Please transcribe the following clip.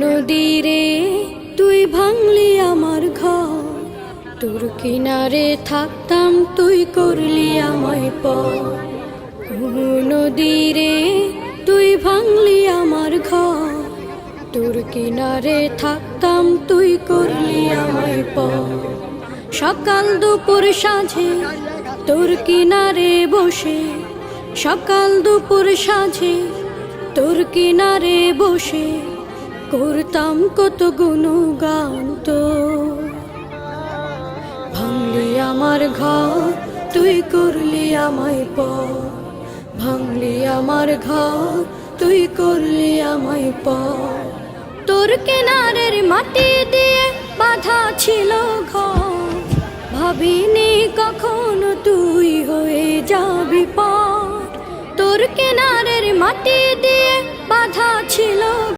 নদীরে তুই ভাঙলি আমার ঘর, তোর কিনারে থাকতাম তুই করলি আমায় পর। নদীরে তুই ভাঙলি আমার ঘর, তোর কিনারে থাকতাম তুই করলি আমায় পর। সকাল দুপুর সাঁঝে তোর কিনারে বসে, সকাল দুপুর সাঁঝে তোর কিনারে বসে করতাম কত গুণগান তোর। ভাঙলি আমার ঘর তুই করলি আমায় পর, ভাঙলি আমার ঘর তুই করলি আমায় পর। তোর কিনারের মাটি দিয়ে বাঁধা ছিল ঘর, ভাবিনি কখনো তুই হয়ে যাবি পার। তোর কিনারের মাটি দিয়ে বাঁধা ছিল